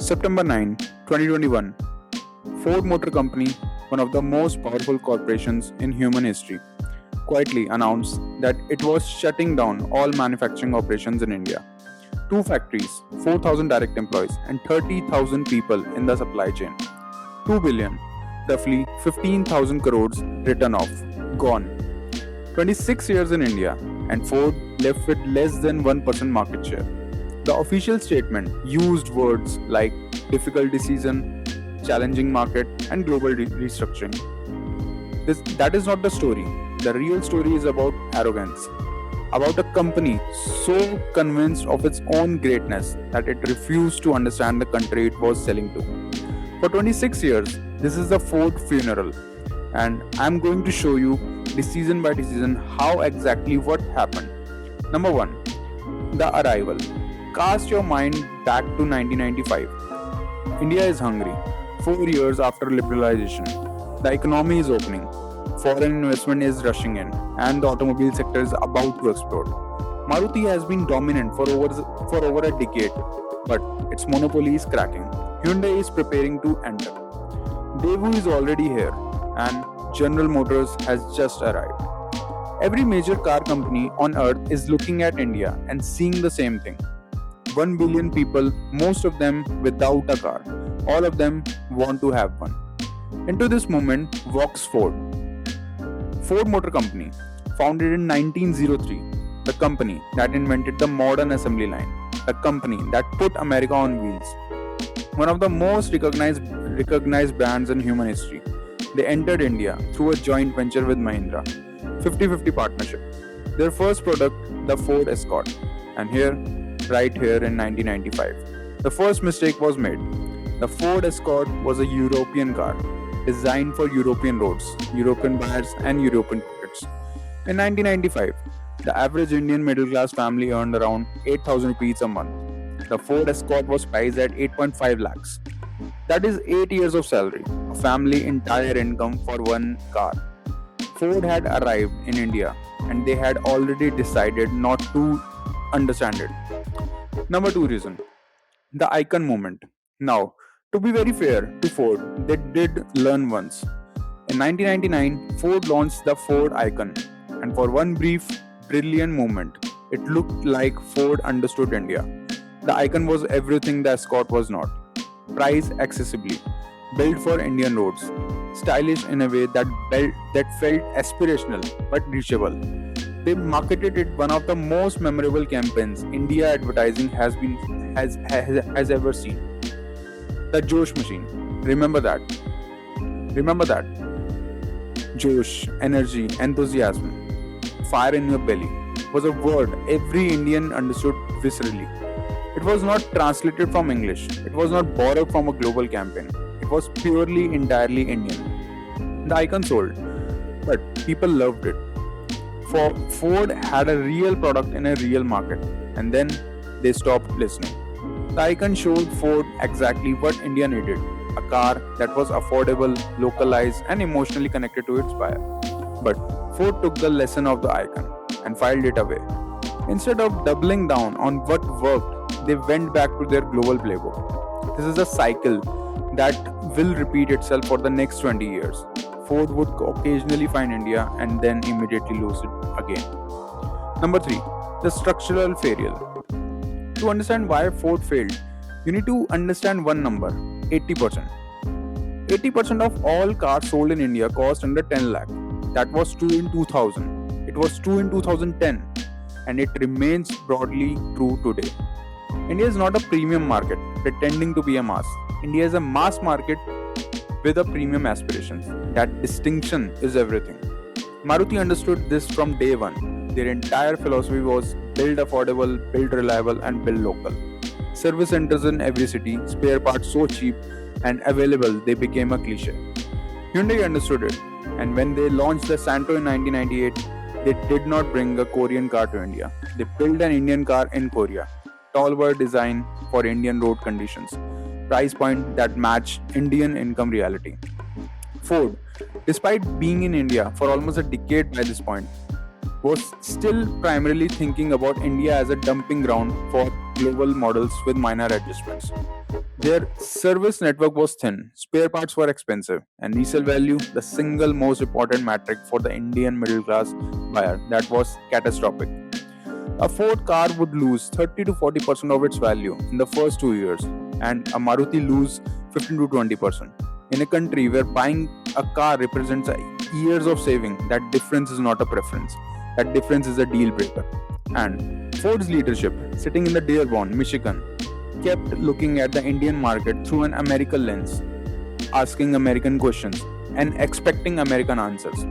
September 9, 2021, Ford Motor Company, one of the most powerful corporations in human history, quietly announced that it was shutting down all manufacturing operations in India. Two factories, 4,000 direct employees, and 30,000 people in the supply chain. 2 billion, roughly 15,000 crores written off, gone. 26 years in India, and Ford left with less than 1% market share. The official statement used words like difficult decision, challenging market, and global restructuring. That is not the story. The real story is about arrogance, about a company so convinced of its own greatness that it refused to understand the country it was selling to. For 26 years, this is the Ford funeral, and I'm going to show you decision by decision how exactly what happened. Number 1, the arrival. Cast your mind back to 1995. India is hungry. 4 years after liberalization, the economy is opening. Foreign investment is rushing in, and the automobile sector is about to explode. Maruti has been dominant for over a decade, but its monopoly is cracking. Hyundai is preparing to enter. Daewoo is already here, and General Motors has just arrived. Every major car company on earth is looking at India and seeing the same thing. 1 billion people, most of them without a car. All of them want to have one. Into this moment walks Ford. Ford Motor Company, founded in 1903, the company that invented the modern assembly line, the company that put America on wheels. One of the most recognized brands in human history. They entered India through a joint venture with Mahindra, 50-50 partnership. Their first product, the Ford Escort. And right here in 1995, the first mistake was made. The Ford Escort was a European car, designed for European roads, European buyers, and European pockets. In 1995, the average Indian middle class family earned around 8,000 rupees a month. The Ford Escort was priced at 8.5 lakhs. That is 8 years of salary, a family entire income for one car. Ford had arrived in India and they had already decided not to understand it. Number 2 reason, the icon movement. Now, to be very fair to Ford, they did learn once. In 1999, Ford launched the Ford Icon, and for one brief, brilliant moment, it looked like Ford understood India. The Icon was everything the Escort was not. Priced accessibly, built for Indian roads, stylish in a way that felt aspirational but reachable. They marketed it one of the most memorable campaigns India advertising has ever seen. The Josh machine. Remember that. Remember that. Josh, energy, enthusiasm, fire in your belly was a word every Indian understood viscerally. It was not translated from English. It was not borrowed from a global campaign. It was purely, entirely Indian. The icon sold, but people loved it. For Ford had a real product in a real market, and then they stopped listening. The icon showed Ford exactly what India needed, a car that was affordable, localized, and emotionally connected to its buyer. But Ford took the lesson of the icon and filed it away. Instead of doubling down on what worked, they went back to their global playbook. This is a cycle that will repeat itself for the next 20 years. Ford would occasionally find India and then immediately lose it again. Number 3, the structural failure. To understand why Ford failed, you need to understand one number, 80%. 80% of all cars sold in India cost under 10 lakh. That was true in 2000. It was true in 2010, and it remains broadly true today. India is not a premium market pretending to be a mass. India is a mass market with a premium aspirations. That distinction is everything. Maruti understood this from day one. Their entire philosophy was build affordable, build reliable, and build local. Service centers in every city, spare parts so cheap and available they became a cliche. Hyundai understood it, and when they launched the Santo in 1998, they did not bring a Korean car to India. They built an Indian car in Korea. Tallboy design for Indian road conditions. Price point that matched Indian income reality. Ford, despite being in India for almost a decade by this point, was still primarily thinking about India as a dumping ground for global models with minor adjustments. Their service network was thin, spare parts were expensive, and resale value, the single most important metric for the Indian middle class buyer, that was catastrophic. A Ford car would lose 30 to 40% of its value in the first 2 years, and a Maruti lose 15 to 20%. In a country where buying a car represents years of saving, that difference is not a preference. That difference is a deal breaker. And Ford's leadership, sitting in the Dearborn, Michigan, kept looking at the Indian market through an American lens, asking American questions and expecting American answers.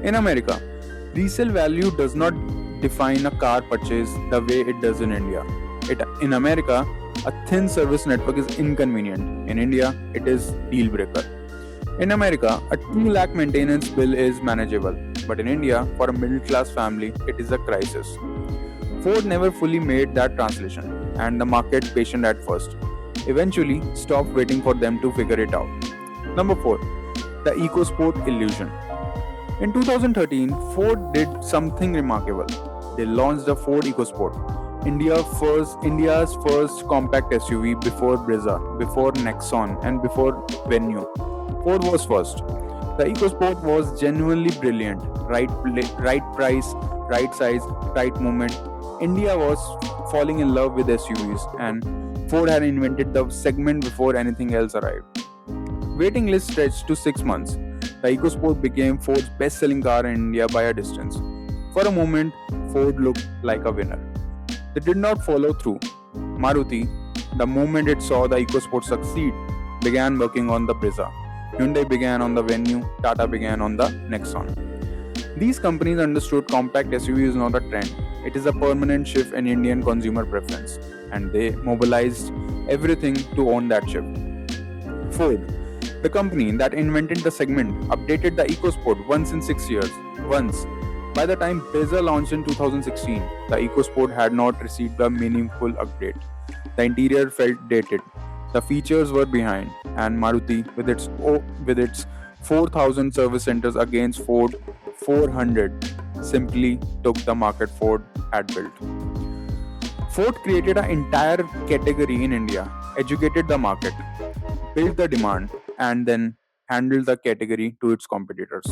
In America, resale value does not define a car purchase the way it does in India. In America, a thin service network is inconvenient. In India, it is deal breaker. In America, a 2 lakh maintenance bill is manageable, but in India, for a middle class family, it is a crisis. Ford never fully made that translation, and the market, patient at first, eventually stopped waiting for them to figure it out. Number 4. The EcoSport illusion. In 2013, Ford did something remarkable. They launched the Ford EcoSport, India's first compact SUV before Brezza, before Nexon, and before Venue. Ford was first. The EcoSport was genuinely brilliant. Right price, right size, right moment. India was falling in love with SUVs, and Ford had invented the segment before anything else arrived. Waiting list stretched to 6 months. The EcoSport became Ford's best-selling car in India by a distance. For a moment, Ford looked like a winner. They did not follow through. Maruti, the moment it saw the EcoSport succeed, began working on the Brezza. Hyundai began on the Venue, Tata began on the Nexon. These companies understood compact SUV is not a trend, it is a permanent shift in Indian consumer preference, and they mobilized everything to own that shift. Ford, the company that invented the segment, updated the EcoSport once in 6 years. Once. By the time Brezza launched in 2016, the EcoSport had not received a meaningful upgrade. The interior felt dated. The features were behind, and Maruti, with its 4,000 service centers against Ford 400, simply took the market Ford had built. Ford created an entire category in India, educated the market, built the demand, and then handled the category to its competitors.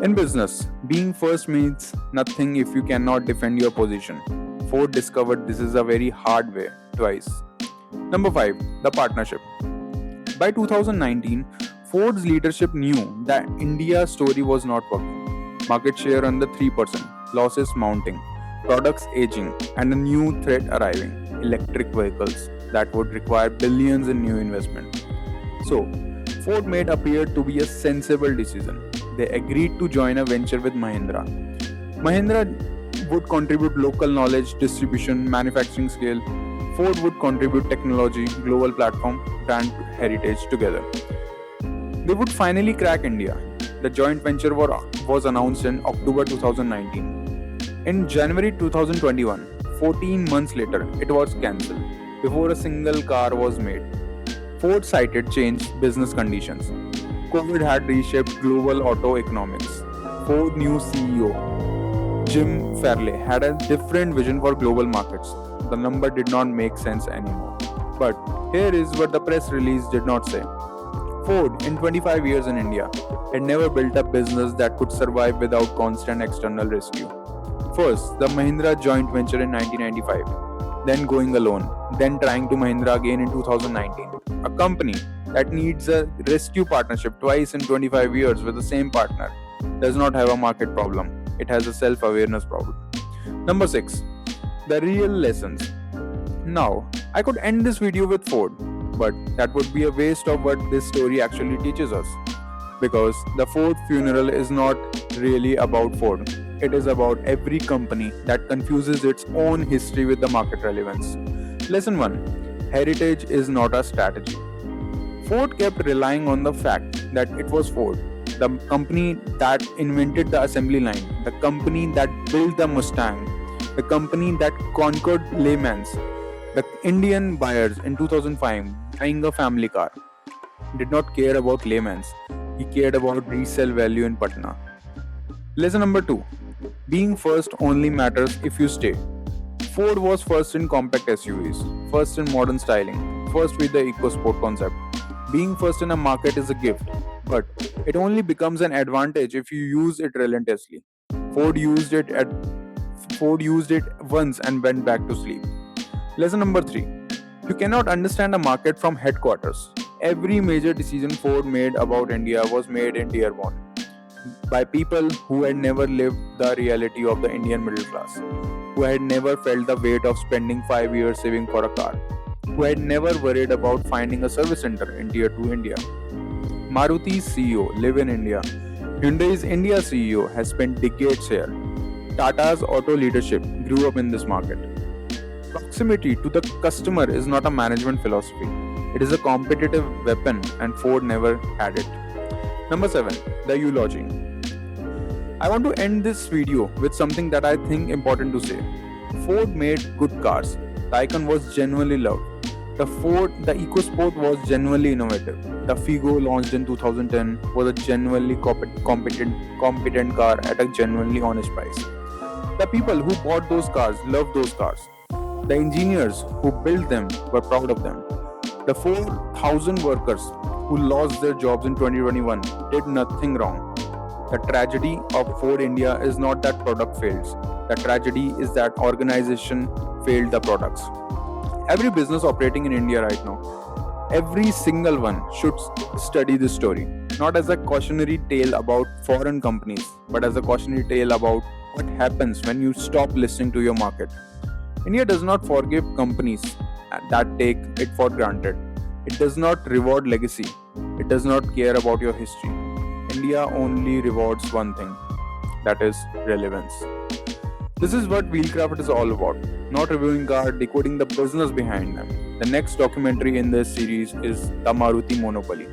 In business, being first means nothing if you cannot defend your position. Ford discovered this is a very hard way twice. Number 5. The partnership. By 2019, Ford's leadership knew that India's story was not working. Market share under 3%, losses mounting, products aging, and a new threat arriving, electric vehicles that would require billions in new investment. So, Ford made appear to be a sensible decision. They agreed to join a venture with Mahindra. Mahindra would contribute local knowledge, distribution, manufacturing scale. Ford would contribute technology, global platform, brand heritage together. They would finally crack India. The joint venture was announced in October 2019. In January 2021, 14 months later, it was cancelled before a single car was made. Ford cited changed business conditions. COVID had reshaped global auto economics. Ford new CEO, Jim Farley, had a different vision for global markets. The number did not make sense anymore. But here is what the press release did not say. Ford, in 25 years in India, had never built a business that could survive without constant external rescue. First, the Mahindra joint venture in 1995, then going alone, then trying to Mahindra again in 2019. A company that needs a rescue partnership twice in 25 years with the same partner does not have a market problem, it has a self-awareness problem. Number 6. The real lessons. Now, I could end this video with Ford, but that would be a waste of what this story actually teaches us. Because the Ford funeral is not really about Ford. It is about every company that confuses its own history with the market relevance. Lesson 1. Heritage is not a strategy. Ford kept relying on the fact that it was Ford, the company that invented the assembly line, the company that built the Mustang, the company that conquered Le Mans. The Indian buyers in 2005 buying a family car did not care about Le Mans. He cared about resale value in Patna. Lesson number 2. Being first only matters if you stay. Ford was first in compact SUVs, first in modern styling, first with the EcoSport concept. Being first in a market is a gift, but it only becomes an advantage if you use it relentlessly. Ford used it at Ford used it once and went back to sleep. Lesson number 3. You cannot understand a market from headquarters. Every major decision Ford made about India was made in Tier 1 by people who had never lived the reality of the Indian middle class, who had never felt the weight of spending 5 years saving for a car, who had never worried about finding a service center in Tier 2 India. Maruti's CEO live in India. Hyundai's India CEO has spent decades here. Tata's auto leadership grew up in this market. Proximity to the customer is not a management philosophy. It is a competitive weapon and Ford never had it. Number 7. The eulogy. I want to end this video with something that I think important to say. Ford made good cars. The Icon was genuinely loved. The EcoSport was genuinely innovative. The Figo launched in 2010 was a genuinely competent car at a genuinely honest price. The people who bought those cars loved those cars. The engineers who built them were proud of them. The 4,000 workers who lost their jobs in 2021 did nothing wrong. The tragedy of Ford India is not that product fails. The tragedy is that organization failed the products. Every business operating in India right now, every single one should study this story, not as a cautionary tale about foreign companies, but as a cautionary tale about what happens when you stop listening to your market. India does not forgive companies that take it for granted. It does not reward legacy. It does not care about your history. India only rewards one thing, that is relevance. This is what Wheelcraft is all about. Not reviewing cars, decoding the business behind them. The next documentary in this series is The Maruti Monopoly.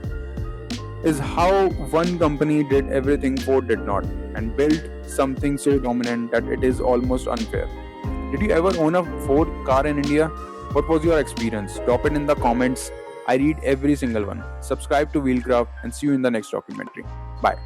Is how one company did everything Ford did not and built something so dominant that it is almost unfair. Did you ever own a Ford car in India? What was your experience? Drop it in the comments. I read every single one. Subscribe to Wheelcraft and see you in the next documentary. Bye.